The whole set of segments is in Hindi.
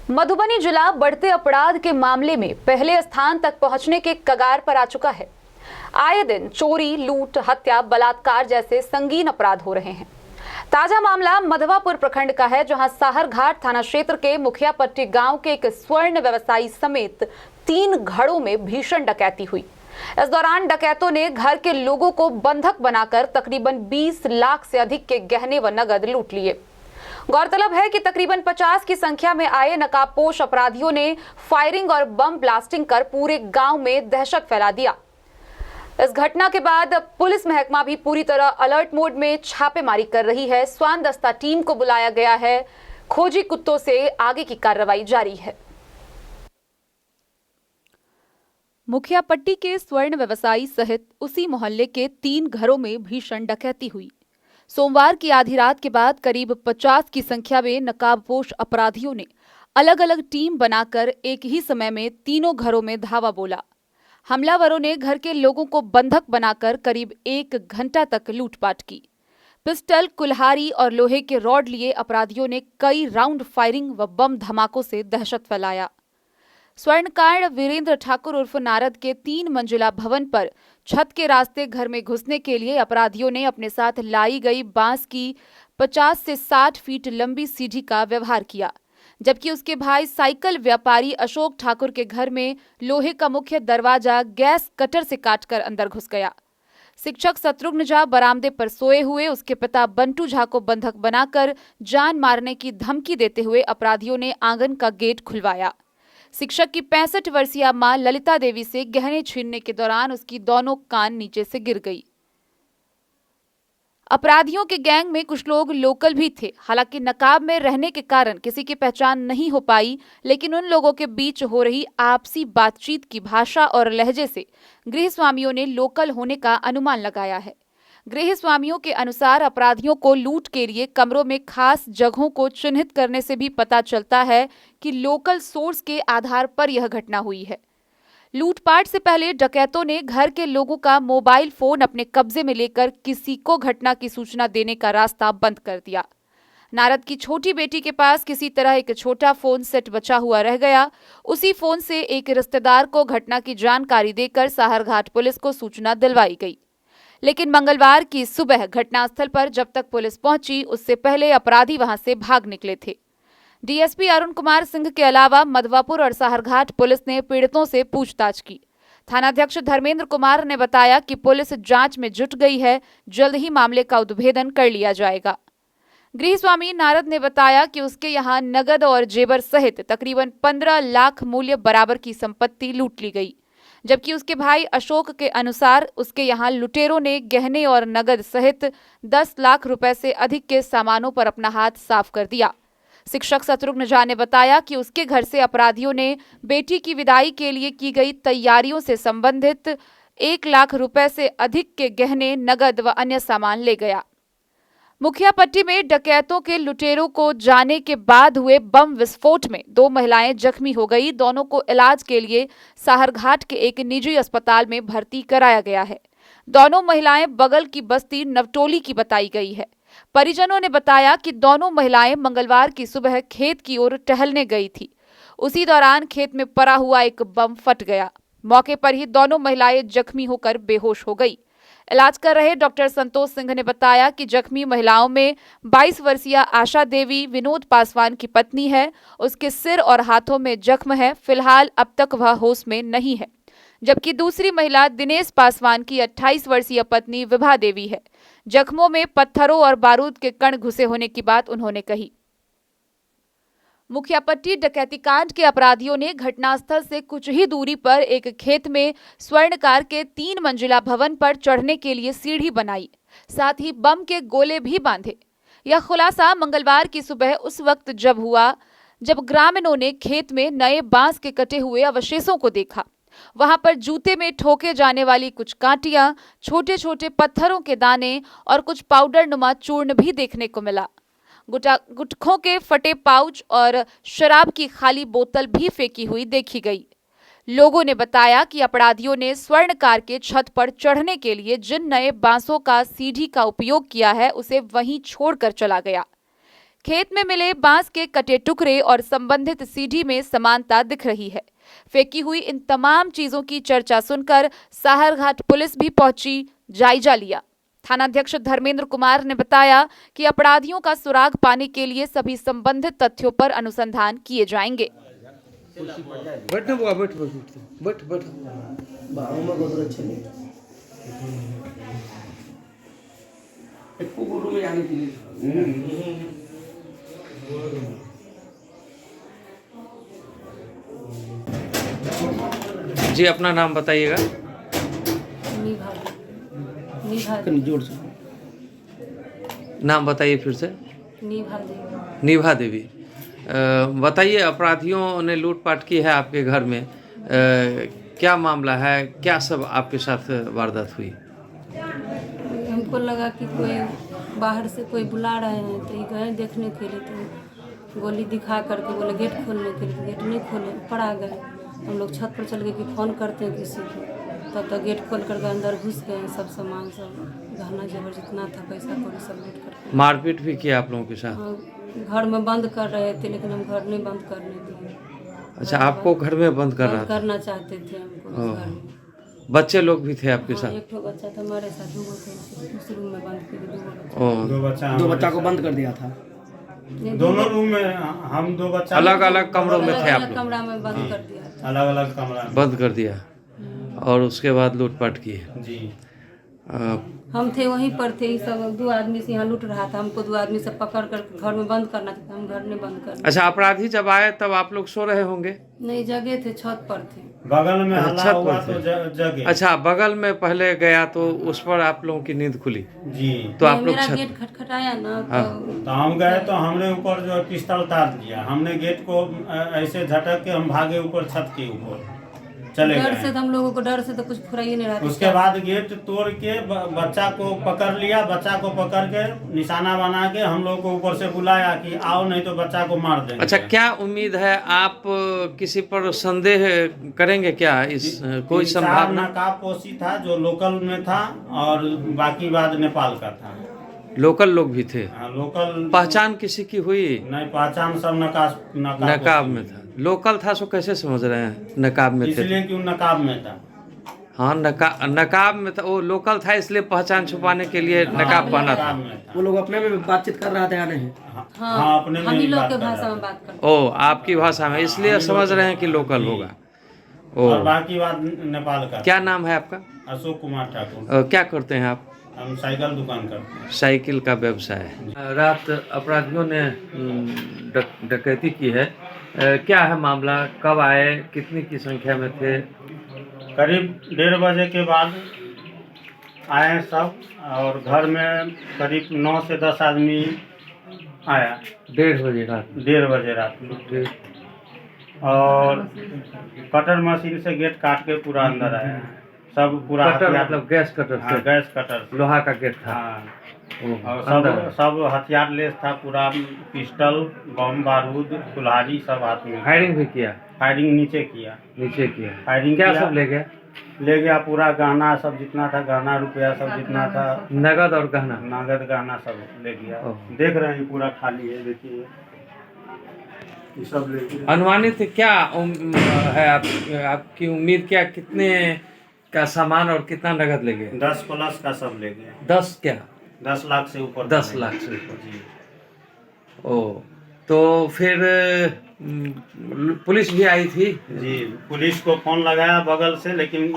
मधुबनी जिला बढ़ते अपराध के मामले में पहले स्थान तक पहुंचने के कगार पर आ चुका है। आए दिन चोरी, लूट, हत्या, बलात्कार जैसे संगीन अपराध हो रहे हैं। ताजा मामला मधवापुर प्रखंड का है, जहां साहरघाट थाना क्षेत्र के मुखियापट्टी गांव के एक स्वर्ण व्यवसायी समेत 3 घरों में भीषण डकैती हुई। इस दौरान डकैतों ने घर के लोगों को बंधक बनाकर तकरीबन 20 लाख से अधिक के गहने व नगद लूट लिए। गौरतलब है कि तकरीबन 50 की संख्या में आए नकाबपोश अपराधियों ने फायरिंग और बम ब्लास्टिंग कर पूरे गांव में दहशत फैला दिया। इस घटना के बाद पुलिस महकमा भी पूरी तरह अलर्ट मोड में छापेमारी कर रही है। स्वान दस्ता टीम को बुलाया गया है। खोजी कुत्तों से आगे की कार्रवाई जारी है। मुखियापट्टी के स्वर्ण व्यवसायी सहित उसी मोहल्ले के 3 घरों में भीषण डकैती हुई। सोमवार की आधी रात के बाद करीब 50 की संख्या में नकाबपोश अपराधियों ने अलग अलग टीम बनाकर एक ही समय में तीनों घरों में धावा बोला। हमलावरों ने घर के लोगों को बंधक बनाकर करीब 1 घंटा तक लूटपाट की। पिस्टल, कुल्हाड़ी और लोहे के रॉड लिए अपराधियों ने कई राउंड फायरिंग व बम धमाकों से दहशत फैलाया। स्वर्णकांड वीरेंद्र ठाकुर उर्फ नारद के 3 मंजिला भवन पर छत के रास्ते घर में घुसने के लिए अपराधियों ने अपने साथ लाई गई बांस की 50 से 60 फीट लंबी सीढ़ी का व्यवहार किया, जबकि उसके भाई साइकिल व्यापारी अशोक ठाकुर के घर में लोहे का मुख्य दरवाजा गैस कटर से काटकर अंदर घुस गया। शिक्षक शत्रुघ्न झा बरामदे पर सोए हुए उसके पिता बंटू झा को बंधक बनाकर जान मारने की धमकी देते हुए अपराधियों ने आंगन का गेट खुलवाया। शिक्षक की 65 वर्षीय मां ललिता देवी से गहने छीनने के दौरान उसकी दोनों कान नीचे से गिर गई। अपराधियों के गैंग में कुछ लोग लोकल भी थे। हालांकि नकाब में रहने के कारण किसी की पहचान नहीं हो पाई, लेकिन उन लोगों के बीच हो रही आपसी बातचीत की भाषा और लहजे से गृहस्वामियों ने लोकल होने का अनुमान लगाया है। गृहस्वामियों के अनुसार अपराधियों को लूट के लिए कमरों में खास जगहों को चिन्हित करने से भी पता चलता है कि लोकल सोर्स के आधार पर यह घटना हुई है। लूटपाट से पहले डकैतों ने घर के लोगों का मोबाइल फोन अपने कब्जे में लेकर किसी को घटना की सूचना देने का रास्ता बंद कर दिया। नारद की छोटी बेटी के पास किसी तरह एक छोटा फोन सेट बचा हुआ रह गया। उसी फोन से एक रिश्तेदार को घटना की जानकारी देकर साहरघाट पुलिस को सूचना दिलवाई गई, लेकिन मंगलवार की सुबह घटनास्थल पर जब तक पुलिस पहुंची, उससे पहले अपराधी वहां से भाग निकले थे। डीएसपी अरुण कुमार सिंह के अलावा मधवापुर और साहरघाट पुलिस ने पीड़ितों से पूछताछ की। थानाध्यक्ष धर्मेंद्र कुमार ने बताया कि पुलिस जांच में जुट गई है। जल्द ही मामले का उद्भेदन कर लिया जाएगा। गृहस्वामी नारद ने बताया कि उसके यहां नगद और जेवर सहित तकरीबन 15 लाख मूल्य बराबर की संपत्ति लूट ली गई, जबकि उसके भाई अशोक के अनुसार उसके यहां लुटेरों ने गहने और नगद सहित 10 लाख रुपए से अधिक के सामानों पर अपना हाथ साफ कर दिया। शिक्षक शत्रुघ्न झा ने बताया कि उसके घर से अपराधियों ने बेटी की विदाई के लिए की गई तैयारियों से संबंधित 1 लाख रुपए से अधिक के गहने, नगद व अन्य सामान ले गया। मुखियापट्टी में डकैतों के लुटेरों को जाने के बाद हुए बम विस्फोट में 2 महिलाएं जख्मी हो गई। दोनों को इलाज के लिए साहरघाट के एक निजी अस्पताल में भर्ती कराया गया है। दोनों महिलाएं बगल की बस्ती नवटोली की बताई गई है। परिजनों ने बताया कि दोनों महिलाएं मंगलवार की सुबह खेत की ओर टहलने गई थी। उसी दौरान खेत में पड़ा हुआ एक बम फट गया। मौके पर ही दोनों महिलाएं जख्मी होकर बेहोश हो गई। इलाज कर रहे डॉक्टर संतोष सिंह ने बताया कि जख्मी महिलाओं में 22 वर्षीय आशा देवी विनोद पासवान की पत्नी है। उसके सिर और हाथों में जख्म है। फिलहाल अब तक वह होश में नहीं है, जबकि दूसरी महिला दिनेश पासवान की 28 वर्षीय पत्नी विभा देवी है। जख्मों में पत्थरों और बारूद के कण घुसे होने की बात उन्होंने कही। मुखियापट्टी डकैती कांड के अपराधियों ने घटनास्थल से कुछ ही दूरी पर एक खेत में स्वर्णकार के 3 मंजिला भवन पर चढ़ने के लिए सीढ़ी बनाई, साथ ही बम के गोले भी बांधे। यह खुलासा मंगलवार की सुबह उस वक्त जब हुआ जब ग्रामीणों ने खेत में नए बांस के कटे हुए अवशेषों को देखा। वहां पर जूते में ठोके जाने वाली कुछ कांटियां, छोटे छोटे पत्थरों के दाने और कुछ पाउडर नुमा चूर्ण भी देखने को मिला। गुटखों के फटे पाउच और शराब की खाली बोतल भी फेंकी हुई देखी गई। लोगों ने बताया कि अपराधियों ने स्वर्णकार के छत पर चढ़ने के लिए जिन नए बांसों का सीढ़ी का उपयोग किया है, उसे वहीं छोड़कर चला गया। खेत में मिले बांस के कटे टुकड़े और संबंधित सीढ़ी में समानता दिख रही है। फेंकी हुई इन तमाम चीजों की चर्चा सुनकर साहरघाट पुलिस भी पहुंची, जायजा लिया। थानाध्यक्ष धर्मेंद्र कुमार ने बताया कि अपराधियों का सुराग पाने के लिए सभी संबंधित तथ्यों पर अनुसंधान किए जाएंगे। जी, अपना नाम बताइएगा। जोर से नाम बताइए फिर से। निभा देवी। बताइए, अपराधियों ने लूटपाट की है आपके घर में, क्या मामला है, क्या सब आपके साथ वारदात हुई? हमको लगा कि कोई बाहर से कोई बुला रहे हैं, तो ये गए देखने के लिए, तो गोली दिखा करके बोले गेट खोलने के लिए। गेट नहीं खोले, ऊपर आ गए। हम लोग छत पर चल गए कि फ़ोन करते हैं किसी को, तब तक गेट खोल करके अंदर घुस गए। सब सामान, सब गहना जेवर जितना था, पैसा कौड़ी सब लूट करके। मारपीट भी किया आप लोगों के साथ? घर में बंद कर रहे थे, लेकिन हम घर नहीं बंद करने दिए। अच्छा, आपको घर में बंद कर रहा था? करना चाहते थे हमको घर में। बच्चे लोग भी थे आपके साथ? एक बच्चा था हमारे साथ, 2 थे, उस रूम में बंद कर ओ, 2 बच्चा को बंद कर दिया था। दोनों रूम में हम 2 बच्चा अलग अलग कमरों में थे आप लोग? कमरा में बंद कर दिया था। अलग अलग कमरा में बंद कर दिया, और उसके बाद लूटपाट की? जी। हम थे वहीं पर थे, ये सब 2 आदमी से यहाँ लूट रहा था। हमको 2 आदमी से पकड़ कर घर में बंद करना था, हम घर नहीं बंद करना। अच्छा, अपराधी जब आए तब आप लोग सो रहे होंगे? नहीं, जगह थे, छत पर थे। बगल में अच्छा, हल्ला छत हुआ पर तो थे। जगे। अच्छा, बगल में पहले गया तो उस पर आप लोगों की नींद खुली? जी। तो आप लोग मेरा छत, गेट खटखटाया ना, तो हम गए तो हमने ऊपर जो पिस्तौल तार दिया। हमने गेट को ऐसे झटक के हम भागे ऊपर छत के ऊपर चले डर से गए। तो हम लोगों को डर से तो कुछ फुराई नहीं रहा था। उसके बाद गेट तोड़ के बच्चा को पकड़ लिया। बच्चा को पकड़ के निशाना बना के हम लोग को ऊपर से बुलाया कि आओ, नहीं तो बच्चा को मार देंगे। अच्छा, क्या उम्मीद है? आप किसी पर संदेह करेंगे क्या? इस कोई संभावना? नकाबपोशी था जो लोकल में था, और बाकी बाद नेपाल का था। लोकल लोग भी थे? हाँ, लोकल। पहचान किसी की हुई? नहीं, पहचान सब नकाब में था। लोकल था सो कैसे समझ रहे हैं नकाब में थे? इसलिए कि नकाब में था। हाँ, नकाब में था। वो लोकल था इसलिए पहचान छुपाने के लिए नकाब पहना था। वो लोग अपने में बातचीत कर रहा था या नहीं? हाँ, अपने में हम ही ही लोग बात के कर भाषा रहा में था। बात करते। ओ, आपकी भाषा में, इसलिए समझ रहे हैं कि लोकल होगा। ओ, और बाकी बात नेपाल का। क्या नाम है आपका? अशोक कुमार ठाकुर। क्या करते हैं आप? हम साइकिल दुकान करते हैं। साइकिल का व्यवसाय है। रात अपराधियों ने डकैती की है, क्या है मामला? कब आए, कितनी की संख्या में थे? करीब 1:30 बजे के बाद आए सब, और घर में करीब 9 से 10 आदमी आया। 1:30 बजे रात? 1:30 बजे रात में। और कटर मशीन से गेट काट के पूरा अंदर आया। सब पूरा कटर हथियार, मतलब गैस कटर हाँ, से? गैस कटर, लोहा का गेट था? हाँ। ओह, और अंदर। सब हथियार लेस था पूरा। पिस्टल, बम, बारूद, कुल्हाड़ी सब हाथ में। फायरिंग भी किया? फायरिंग नीचे किया। नीचे किया? फायरिंग क्या किया। सब ले गया? ले गया पूरा गहना सब जितना था, गहना रुपया सब जितना था, नगद और गहना? नगद गहना सब ले गया। ओह। देख रहे हैं पूरा खाली है, देखिए ये सब ले गया। अनुमानित क्या है आपकी उम्मीद? क्या, कितने का सामान और कितना नगद ले गए? 10 प्लस का सब ले गए। 10 क्या? 10 लाख से ऊपर। 10 लाख से ऊपर? जी। ओ, तो फिर पुलिस भी आई थी? जी, पुलिस को फोन लगाया बगल से, लेकिन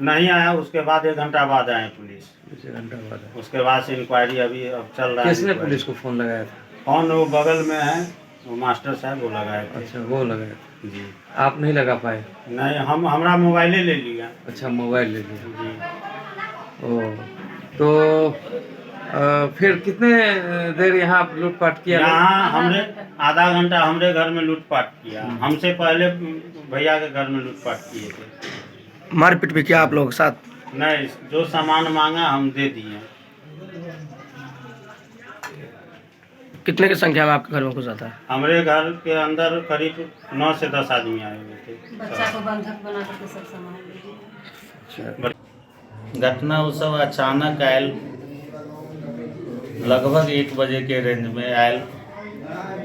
नहीं आया। उसके बाद 1 घंटा बाद आए पुलिस। 1 घंटा बाद? उसके बाद से इंक्वायरी अभी अब चल रहा है। किसने पुलिस को फोन लगाया था? फोन वो बगल में है, वो मास्टर साहब वो लगाए थे। अच्छा, वो लगाया था। जी। आप नहीं लगा पाए? नहीं, हमरा मोबाइले ले लिया। अच्छा, मोबाइल ले लिया। जी। ओ, तो फिर कितने देर यहाँ लूटपाट किया? यहाँ हमने आधा घंटा हमरे घर में लूटपाट किया। हमसे पहले भैया के घर में लूटपाट किए थे। मारपीट भी किया आप लोगों के साथ? नहीं, जो सामान मांगा हम दे दिए। कितने की संख्या में आपके घर में घुसा था? हमारे घर के अंदर करीब 9 से 10 आदमी आए हुए थे। बच्चा को बंधक बना करके सब सामान ले गए। घटना उ सब अचानक आयल, लगभग 1 बजे के रेंज में आयल।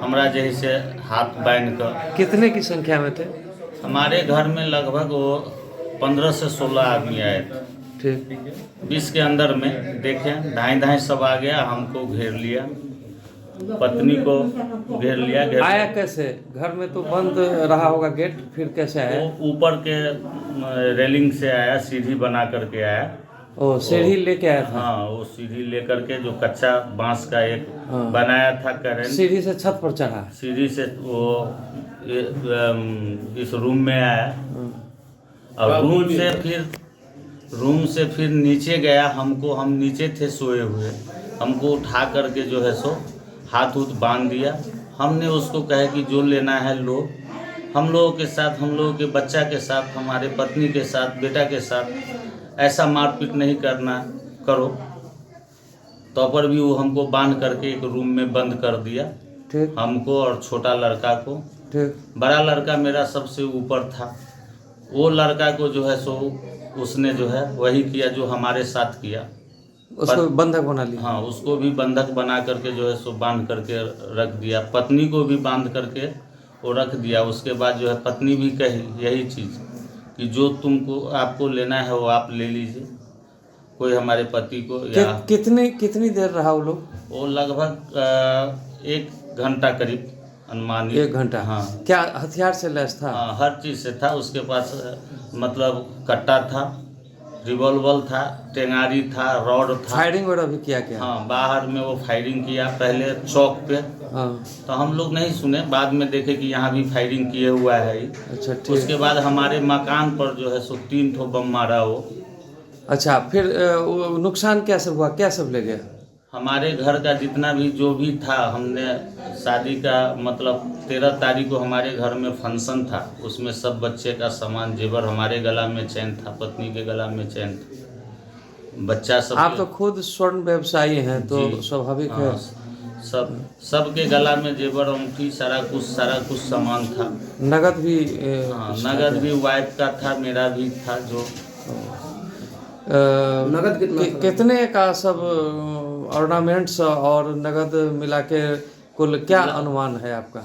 हमरा जैसे हाथ बांध कर। कितने की संख्या में थे? हमारे घर में लगभग वो 15 से 16 आदमी आए थे। ठीक। 20 के अंदर में देखें धाई धाई सब आ गया, हमको घेर लिया, पत्नी को घेर लिया। आया कैसे? घर में तो बंद रहा होगा गेट, फिर कैसे आया? वो ऊपर के रेलिंग से आया, सीढ़ी बना करके आया। ओ, सीढ़ी लेके आया था? हाँ, वो सीढ़ी लेकर के जो कच्चा बांस का एक हाँ। बनाया था करेंट, सीढ़ी से छत पर चढ़ा? सीढ़ी से वो इस रूम में आया और रूम से फिर नीचे गया। हम नीचे थे सोए हुए, हमको उठा करके जो है सो हाथ उथ बांध दिया। हमने उसको कहे कि जो लेना है लो। हम लोगों के साथ, हम लोगों के बच्चा के साथ, हमारे पत्नी के साथ, बेटा के साथ ऐसा मारपीट नहीं करना करो। तो पर भी वो हमको बांध करके एक रूम में बंद कर दिया। ठीक। हमको और छोटा लड़का को। ठीक। बड़ा लड़का मेरा सबसे ऊपर था। वो लड़का को जो है सो उसने जो है वही किया जो हमारे साथ किया। उसको बंधक बना लिया? हाँ, उसको भी बंधक बना करके जो है सो बांध करके रख दिया। पत्नी को भी बांध करके वो रख दिया। उसके बाद जो है पत्नी भी कही यही चीज़ कि जो तुमको आपको लेना है वो आप ले लीजिए। कोई हमारे पति को या कितनी देर रहा वो लोग? वो लगभग 1 घंटा करीब अनुमानित। 1 घंटा? हाँ। क्या हथियार से लैस था? हाँ, हर चीज़ से था। उसके पास मतलब कट्टा था, रिवॉल्वर था, टेंगारी था, रॉड था। फायरिंग वगैरह भी किया क्या? हाँ, बाहर में वो फायरिंग किया, पहले चौक पे। हाँ। तो हम लोग नहीं सुने, बाद में देखे कि यहाँ भी फायरिंग किए हुआ है। अच्छा, ठीक। उसके बाद हमारे मकान पर जो है सो 3 ठो बम मारा वो। अच्छा, फिर वो नुकसान क्या सब हुआ? क्या सब ले गया? हमारे घर का जितना भी जो भी था, हमने शादी का मतलब 13 तारीख को हमारे घर में फंक्शन था, उसमें सब बच्चे का सामान जेवर, हमारे गला में चैन था, पत्नी के गला में चैन था, बच्चा सब। आप तो खुद स्वर्ण व्यवसायी हैं तो जी। स्वाभाविक है। हाँ, सबके गला में जेवर, अंगूठी, सारा कुछ सामान था। नगद भी? हाँ, नगद भी वाइफ का था, मेरा भी था। जो नगद कितने का सब ऑर्नामेंट्स और नगद मिला के कुल क्या अनुमान है आपका?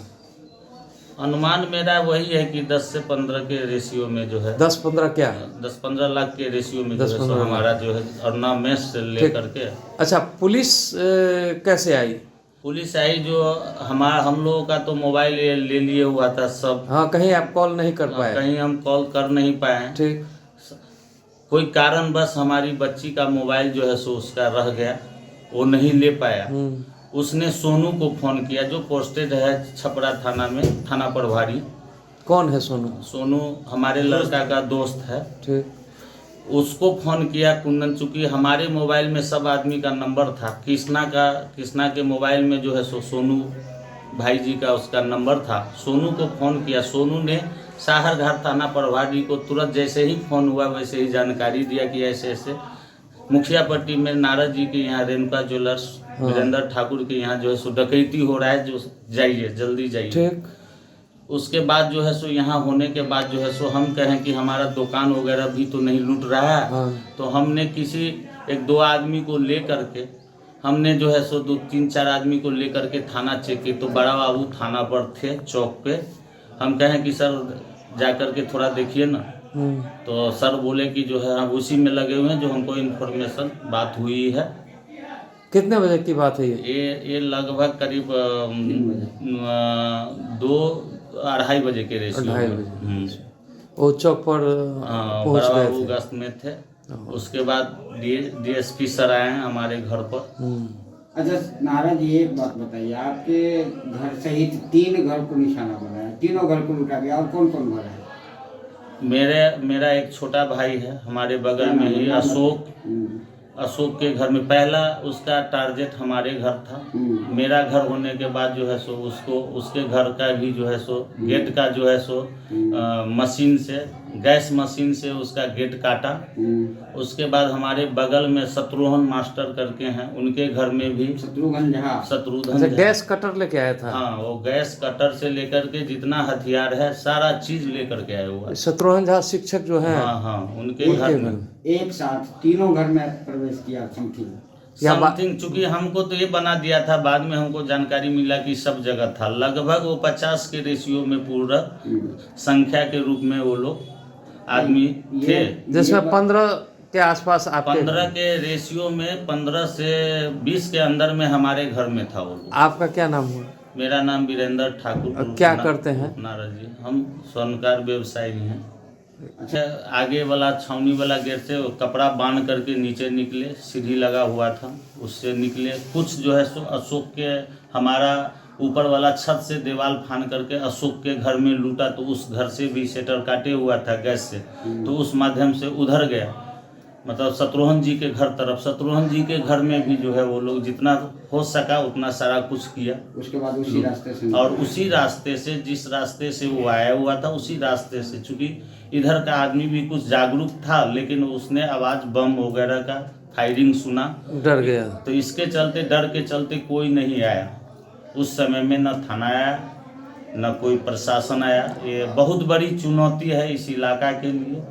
अनुमान मेरा वही है कि 10 से 15 के रेशियो में जो है। 10-15 क्या? 10-15 लाख के रेशियो में जो है 10-15 सो हमारा जो है ऑर्नामेंट्स से लेकर के। अच्छा, पुलिस कैसे आई? पुलिस आई जो हम लोगों का तो मोबाइल ले लिए हुआ था सब। हाँ, कहीं आप कॉल नहीं कर पाए? कहीं हम कॉल कर नहीं पाए। ठीक। कोई कारण बस हमारी बच्ची का मोबाइल जो है सो उसका रह गया, वो नहीं ले पाया। उसने सोनू को फ़ोन किया जो पोस्टेड है छपरा थाना में, थाना प्रभारी। कौन है सोनू? सोनू हमारे लड़का का दोस्त है। ठीक। उसको फ़ोन किया कुंदन, चूँकि हमारे मोबाइल में सब आदमी का नंबर था। कृष्णा के मोबाइल में जो है सो सोनू भाई जी का उसका नंबर था। सोनू को फ़ोन किया, सोनू ने साहरघाट थाना प्रभारी को तुरंत जैसे ही फ़ोन हुआ वैसे ही जानकारी दिया कि ऐसे ऐसे मुखिया पट्टी में नारद जी के यहाँ रेणुका ज्वेलर्स वीरेंद्र ठाकुर के यहाँ जो है सो डकैती हो रहा है, जो जाइए जल्दी जाइए। ठीक। उसके बाद जो है सो यहाँ होने के बाद जो है सो हम कहें कि हमारा दुकान वगैरह भी तो नहीं लूट रहा है। हाँ। तो हमने किसी 1-2 आदमी को ले करके हमने जो है सो 2-3-4 आदमी को लेकर के थाना चेक की, तो बड़ा बाबू थाना पर थे चौक पे। हम कहें कि सर जा कर के थोड़ा देखिए ना। तो सर बोले कि जो है हम उसी में लगे हुए हैं, जो हमको इन्फॉर्मेशन बात हुई है। कितने बजे की बात है ये? ये लगभग करीब 2-2:30 बजे के रेशियो 2:30 में। बजे वो चौक पर पहुंच बड़ा गए बाबू थे? गश्त में थे। उसके बाद डीएसपी सर आए हैं हमारे घर पर। अच्छा नारायण जी, एक बात बताइए, आपके घर सहित 3 घर को निशाना बनाया, तीनों घर को लूटा गया, और कौन कौन घर है? मेरा एक छोटा भाई है हमारे बगल में ही, अशोक के घर में पहला उसका टारगेट हमारे घर था। मेरा घर होने के बाद जो है सो उसके घर का भी जो है सो गेट का जो है सो मशीन से, गैस मशीन से उसका गेट काटा। उसके बाद हमारे बगल में शत्रुघ्न मास्टर करके हैं, उनके घर में भी शत्रुघ्न अच्छा, गैस कटर लेके आया था? हाँ, वो गैस कटर से लेकर के जितना हथियार है सारा चीज लेकर के आया हुआ। शत्रुघ्न झा शिक्षक जो हैं? हाँ, उनके घर में एक साथ तीनों घर में प्रवेश किया। या समथिंग, चूंकि हमको तो ये बना दिया था, बाद में हमको जानकारी मिला कि सब जगह था। लगभग वो 50 के रेशियो में पूरा संख्या के रूप में वो लोग आदमी थे, जिसमें 15 के आसपास आपके 15 के रेशियो में 15 से 20 के अंदर में हमारे घर में था वो लोग। आपका क्या नाम हुआ? मेरा नाम वीरेंद्र ठाकुर। और क्या करते हैं? नाराज जी, हम स्वर्णकार व्यवसायी हैं। अच्छा, आगे वाला छावनी वाला गेट से वो कपड़ा बांध करके नीचे निकले, सीढ़ी लगा हुआ था, उससे निकले। कुछ जो है सो अशोक के हमारा ऊपर वाला छत से दीवार फान करके अशोक के घर में लूटा, तो उस घर से भी शटर काटे हुआ था गैस से, तो उस माध्यम से उधर गया, मतलब शत्रुघ्न जी के घर तरफ। शत्रुघ्न जी के घर में भी जो है वो लोग जितना हो सका उतना सारा कुछ किया। उसके बाद उसी रास्ते से और उसी रास्ते से, जिस रास्ते से वो आया हुआ था, उसी रास्ते से, चूँकि इधर का आदमी भी कुछ जागरूक था, लेकिन उसने आवाज़ बम वगैरह का फायरिंग सुना, डर गया। तो इसके चलते, डर के चलते कोई नहीं आया उस समय में, न थाना आया न कोई प्रशासन आया। ये बहुत बड़ी चुनौती है इस इलाका के लिए,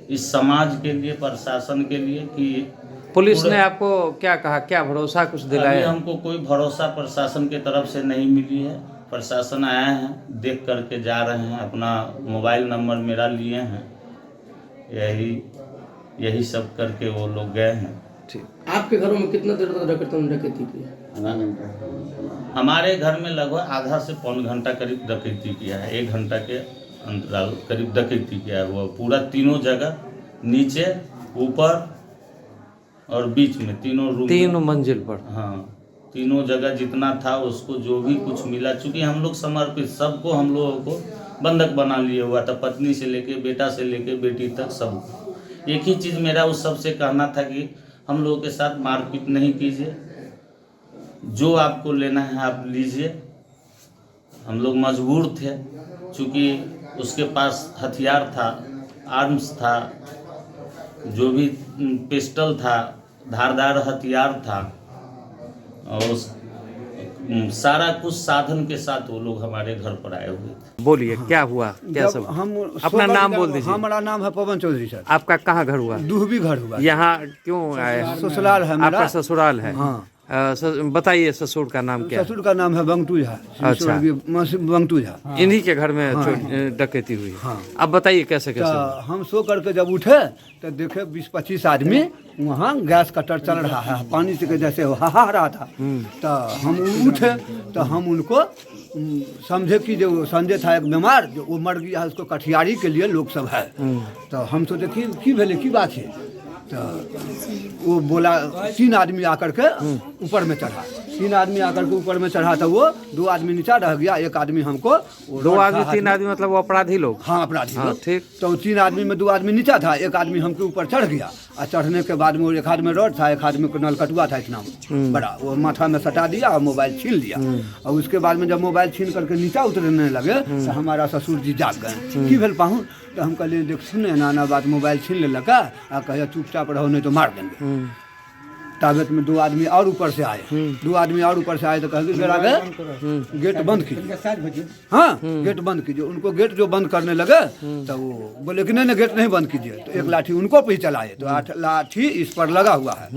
इस समाज के लिए, प्रशासन के लिए कि पुलिस ने आपको क्या कहा, क्या भरोसा कुछ अभी दिलाया? हमको कोई भरोसा प्रशासन के तरफ से नहीं मिली है। प्रशासन आए हैं, देख करके जा रहे हैं, अपना मोबाइल नंबर मेरा लिए हैं, यही सब करके वो लोग गए हैं। ठीक। आपके घरों में कितना देर तक डकैती की? आधा घंटा। हमारे घर में लगभग आधा से पौन घंटा करीब डकैती किया है, 1 घंटा के अंतराल करीब डकैती किया हुआ, पूरा तीनों जगह, नीचे, ऊपर और बीच में, तीनों रूम, 3 मंजिल पर। हाँ, तीनों जगह जितना था उसको जो भी कुछ मिला, चूँकि हम लोग समर्पित, सबको हम लोगों को बंधक बना लिए हुआ था, पत्नी से लेके, बेटा से लेके, बेटी तक सब। एक ही चीज़ मेरा उस सबसे कहना था कि हम लोगों के साथ मारपीट नहीं कीजिए, जो आपको लेना है आप लीजिए। हम लोग मजबूर थे, चूँकि उसके पास हथियार था, आर्म्स था, जो भी पिस्टल था, धारदार हथियार था, और सारा कुछ साधन के साथ वो लोग हमारे घर पर आए हुए थे। बोलिए क्या हुआ, क्या सब? हम अपना नाम बोल दीजिए। हमारा नाम है पवन चौधरी सर। आपका कहाँ घर हुआ? दूहबी घर हुआ। यहाँ क्यों आए? ससुराल है मेरा। आपका ससुराल है? हाँ। बताइए ससुर का नाम क्या है? ससुर का नाम है बंगटू झा। अच्छा। बंगटू झा। इन्हीं के घर में डकैती हुई? हाँ। अब बताइए कैसे कैसे? तो हम सो करके जब उठे तो देखे 20-25 आदमी वहाँ गैस कटर चल रहा है, पानी से जैसे हाहा रहा था। तो हम उठे तो हम उनको समझे कि जो संजय था एक बीमार, जो वो मर गया है, उसको कठियारी के लिए लोग सब है। तो हम सोचे की भेले की बात है। तो वो बोला 3 आदमी आकर के ऊपर में चढ़ा, 3 आदमी आकर के ऊपर में चढ़ा, तो वो 2 आदमी नीचा रह गया, 1 आदमी हमको 2 आदमी 3 आदमी मतलब वो अपराधी लोग? हाँ, अपराधी लोग। ठीक। तो 3 आदमी में 2 आदमी नीचा था, 1 आदमी हमके ऊपर चढ़ गया, और चढ़ने के बाद में 1 हाथ में रॉड था, 1 हाथ में नलकटुआ था इतना बड़ा, वो माथा में सटा दिया और मोबाइल छीन लिया। और उसके बाद में जब मोबाइल छीन करके नीचा उतरने लगे तो हमारा ससुर जी जाग गए। की भेल पाहुन? तो हम कहलिए देख सुने नाना बात, मोबाइल छीन ले लगा आ कहे चुपचाप रहो नहीं तो मार देंगे। ताबत में 2 आदमी और ऊपर से आए, 2 आदमी और ऊपर से आए तो कहे फिर आगे गेट बंद कीजिए। हाँ, गेट बंद कीजिए। उनको गेट जो बंद करने लगे तो वो बोले कि नहीं गेट नहीं बंद कीजिए। तो 1 लाठी उनको पे चलाए, तो 8 लाठी इस पर लगा हुआ है।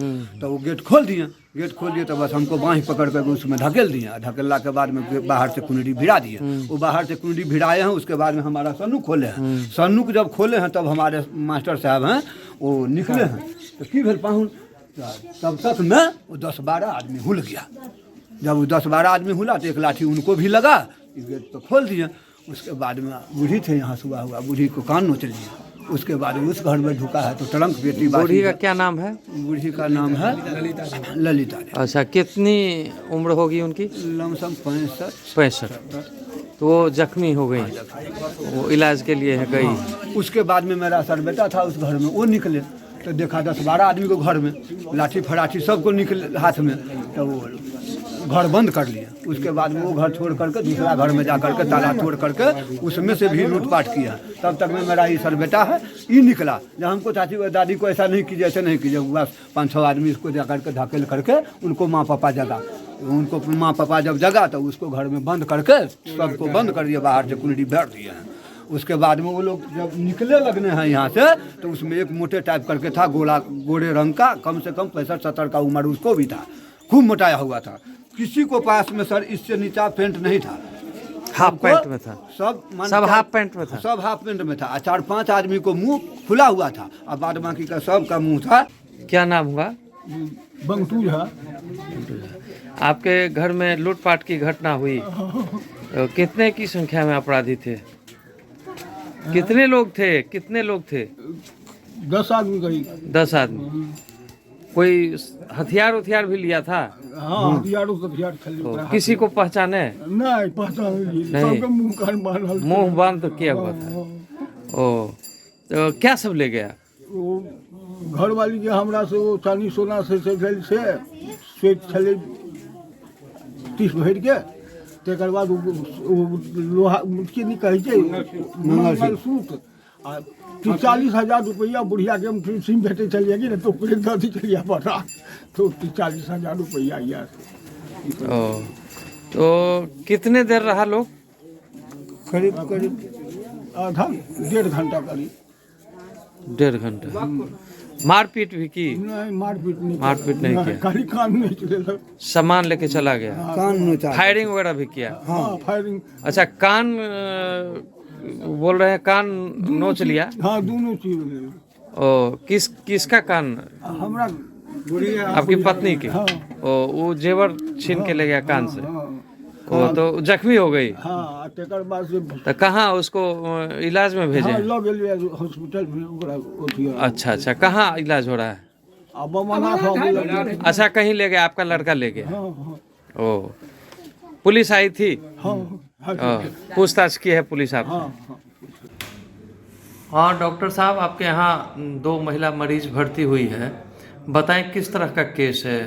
तो वो गेट खोल दिए। गेट खोल दिए तो बस हमको बाँह पकड़ कर उसमें ढकेल दिए। ढकेलने के बाद में बाहर से कुंडी भिड़ा दिए। वो बाहर से कुंडी भिड़ाए हैं, उसके बाद में हमारा सन्नू खोले हैं। सन्नू जब खोले हैं तब हमारे मास्टर साहब हैं वो निकले हैं। तो की भेल पाहुन? तब तक में वो 10-12 आदमी हुल गया। जब वो 10-12 आदमी हुला तो 1 लाठी उनको भी लगा, गेट तो खोल दिया। उसके बाद में बूढ़ी थे यहाँ सुबह हुआ, बूढ़ी को कान नोच लिया। उसके बाद उस घर में ढुका है तो ट्रंक बेटी। बूढ़ी का क्या नाम है? बूढ़ी का नाम है ललिता। अच्छा, कितनी उम्र होगी उनकी? लमसम 65। तो वो जख्मी हो गई, वो इलाज के लिए है गई। उसके बाद में मेरा सर बेटा था उस घर में, वो निकले तो देखा 10-12 आदमी को घर में लाठी फराठी सबको निकले हाथ में, तो वो घर बंद कर लिए। उसके बाद में वो घर छोड़ करके दूसरा घर में जा करके ताला तोड़ करके उसमें से भी लूटपाट किया। तब तक में मेरा ये सर बेटा है ये निकला। जब हमको चाची दादी को ऐसा नहीं कीजिए, ऐसे नहीं कीजिए, बस 5-6 आदमी इसको जा करके धकेल करके उनको माँ पापा जगा। उनको माँ पापा जब जगा तो उसको घर में बंद करके सबको बंद कर दिया, बाहर से कुंडी भर दिए हैं। उसके बाद में वो लोग जब निकले लगने हैं यहाँ से तो उसमें एक मोटे टाइप करके था, गोरे रंग का, कम से कम 65-70 का उम्र उसको भी था, खूब मोटाया हुआ था। किसी को पास में सर इससे नीचा पैंट नहीं था, हाफ पैंट में था, सब हाफ पैंट में था, सब हाफ पैंट में था। 4-5 आदमी को मुंह खुला हुआ था और बाद बाकी का सब का मुंह था। क्या नाम हुआ? बंटू झा। आपके घर में लूटपाट की घटना हुई, तो कितने की संख्या में अपराधी थे? कितने लोग थे? 10 आदमी करीब। 10 आदमी। कोई हथियार भी लिया था? हाँ, हथियार खाली। किसी को पहचाने? नहीं पहचान लिए, सबके मुंह कान बांधल, मुंह बंद किया हुआ था। ओ, तो क्या सब ले गया? वो घर वाली के हमरा से वो चांदी सोना से स्वेट छले 30 भर के, तेकर बाद लोहा की नहीं कहे छै मंगलसूत्र आ 40,000 रुपया बुढ़िया के हम सिम भेटे चलिएगी ना तो पूरे दर्दी चलिए बता तो 40,000 रुपया यार। ओ, तो कितने देर रहा लोग? करीब आधा 1.5 घंटा करीब। 1.5 घंटा। मारपीट भी की? नहीं मारपीट नहीं किया, खाली कान नहीं चले, सामान लेके चला गया। कान में फायरिंग वगैरह भी किया? हाँ फायरिंग। अच्छा, कान बोल रहे हैं, कान नोच लिया? हाँ दोनों चीज। ओ, किसका कान? हमरा आपकी पत्नी के? हाँ। ओ, वो जेवर छीन के ले गया कान से? हाँ, ओ, तो जख्मी हो गई? हाँ तेकर बाद से तो कहाँ उसको इलाज में भेजे? हाँ, लग गेलिए हॉस्पिटल में ओकरा ओथिया। अच्छा, कहाँ इलाज हो रहा है? अब मना हो गेल। अच्छा, कहीं ले गया, आपका लड़का ले गया? हाँ हाँ ओ, पुलिस आई थी? हाँ पूछताछ की है पुलिस आपसे? हाँ। हाँ डॉक्टर साहब, आपके यहाँ 2 महिला मरीज भर्ती हुई है, बताएं किस तरह का केस है,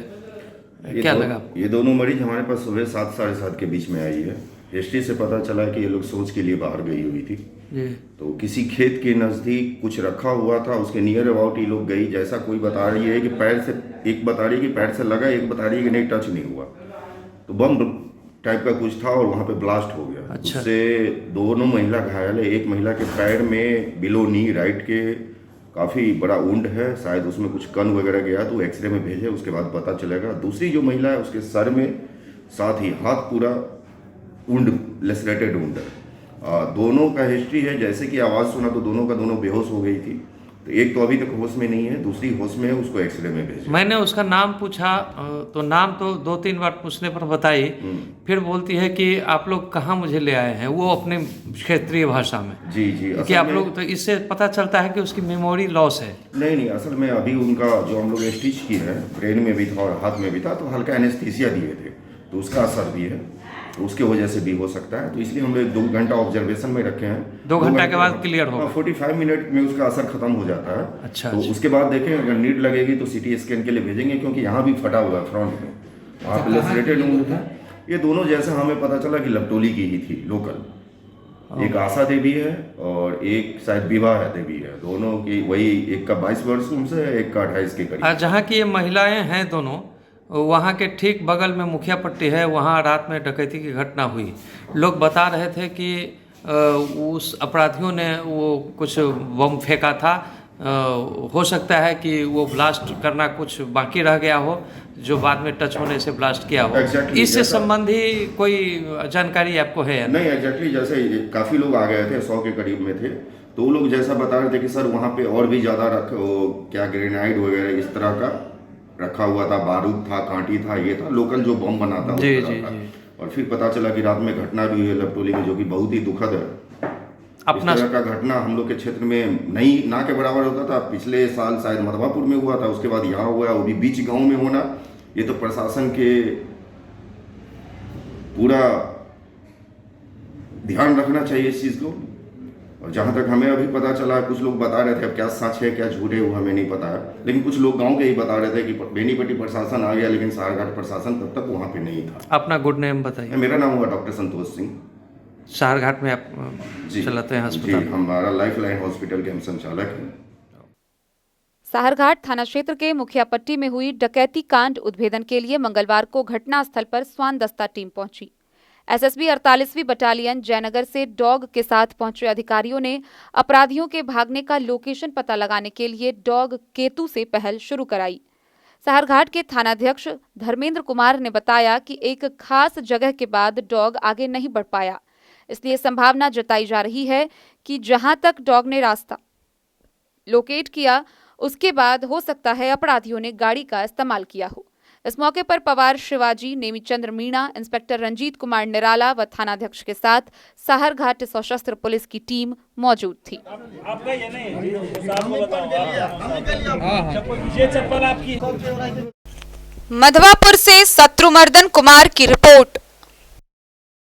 क्या लगा? ये दोनों मरीज हमारे पास सुबह 7 साढ़े 7 के बीच में आई है। हिस्ट्री से पता चला है कि ये लोग सोच के लिए बाहर गई हुई थी जी। तो किसी खेत के नज़दीक कुछ रखा हुआ था, उसके नियर अबाउट ये लोग गई। जैसा कोई बता रही है कि पैर से, एक बता रही है कि पैर से लगा, एक बता रही है कि नहीं टच नहीं हुआ, तो बम टाइप का कुछ था और वहाँ पे ब्लास्ट हो गया। अच्छा। उससे दोनों महिला घायल है। एक महिला के पैर में बिलो नी राइट के काफ़ी बड़ा वुंड है, शायद उसमें कुछ कन वगैरह गया तो एक्सरे में भेजे, उसके बाद पता चलेगा। दूसरी जो महिला है उसके सर में, साथ ही हाथ पूरा वुंड, लेसरेटेड वुंड है। दोनों का हिस्ट्री है, जैसे कि आवाज़ सुना तो दोनों का दोनों बेहोश हो गई थी। तो एक तो अभी तक होश में नहीं है, दूसरी होश में है, उसको एक्सरे में भेजे। मैंने उसका नाम पूछा तो नाम तो 2-3 बार पूछने पर बताई, फिर बोलती है कि आप लोग कहाँ मुझे ले आए हैं, वो अपने क्षेत्रीय भाषा में। जी कि आप लोग, तो इससे पता चलता है कि उसकी मेमोरी लॉस है। नहीं, असल में अभी उनका जो हम लोग स्टिच की है, ब्रेन में भी था और हाथ में भी था, तो हल्का एनेस्थीसिया दिए थे तो उसका असर भी है, तो उसके वजह से भी हो सकता है। तो इसलिए हम लोग 2 घंटा ऑब्जर्वेशन में रखे हैं। 2 घंटा के बाद क्लियर होगा? 45 मिनट में उसका असर खत्म हो जाता है। अच्छा, तो उसके बाद देखें, अगर नीड लगेगी तो CT स्कैन के लिए भेजेंगे, क्योंकि यहाँ भी फटा हुआ है फ्रंट में, वहाँ पे लेसरेटेड वुंड था। ये दोनों जैसा हमें पता चला कि लपटोली की ही थी, लोकल। एक आशा देवी है और एक शायद विवाह देवी है, दोनों की वही, एक का 22 वर्ष उनसे है, एक का 28 के करीब। जहाँ की ये महिलाएं हैं दोनों, वहाँ के ठीक बगल में मुखिया पट्टी है, वहाँ रात में डकैती की घटना हुई। लोग बता रहे थे कि उस अपराधियों ने वो कुछ बम फेंका था, हो सकता है कि वो ब्लास्ट करना कुछ बाकी रह गया हो, जो बाद में टच होने से ब्लास्ट किया हो। इससे संबंधी कोई जानकारी आपको है? नहीं, एग्जैक्टली जैसे काफ़ी लोग आ गए थे, 100 के करीब में थे, तो वो लोग जैसा बता रहे थे कि सर वहाँ पे और भी ज़्यादा क्या ग्रेनाइड वगैरह इस तरह का रखा हुआ था, बारूद था, कांटी था, ये था लोकल जो बम बनाता जी, उस तरह था। और फिर पता चला कि रात में घटना भी हुई लपटोली में, जो कि बहुत ही दुखद है। इस तरह का घटना हम लोग के क्षेत्र में नहीं ना के बराबर होता था। पिछले साल शायद मधवापुर में हुआ था, उसके बाद यहाँ हुआ, वो भी बीच गांव में होना। ये तो प्रशासन के पूरा ध्यान रखना चाहिए इस चीज़ को। और जहाँ तक हमें अभी पता चला, कुछ लोग बता रहे थे, अब क्या सच है क्या झूठ है वो हमें नहीं पता है, लेकिन कुछ लोग गांव के ही बता रहे थे कि बेनीपट्टी प्रशासन आ गया, लेकिन सारघाट प्रशासन तब तक वहाँ पे नहीं था। अपना गुड नेम बताइए। मेरा नाम हुआ डॉक्टर संतोष सिंह। सारघाट में आप चलाते हैं अस्पताल? जी, हमारा लाइफलाइन हॉस्पिटल के हम संचालक हैं। साहरघाट थाना क्षेत्र के मुखिया पट्टी में हुई डकैती कांड उद्भेदन के लिए मंगलवार को घटनास्थल पर स्वान दस्ता टीम पहुंची। एसएसबी 48वीं बटालियन जयनगर से डॉग के साथ पहुंचे अधिकारियों ने अपराधियों के भागने का लोकेशन पता लगाने के लिए डॉग केतु से पहल शुरू कराई। साहरघाट के थानाध्यक्ष धर्मेंद्र कुमार ने बताया कि एक खास जगह के बाद डॉग आगे नहीं बढ़ पाया, इसलिए संभावना जताई जा रही है कि जहां तक डॉग ने रास्ता लोकेट किया उसके बाद हो सकता है अपराधियों ने गाड़ी का इस्तेमाल किया हो। इस मौके पर पवार शिवाजी, नेमीचंद्र मीणा, इंस्पेक्टर रंजीत कुमार निराला व थानाध्यक्ष के साथ साहरघाट सशस्त्र पुलिस की टीम मौजूद थी। मधवापुर से शत्रुमर्दन कुमार की रिपोर्ट।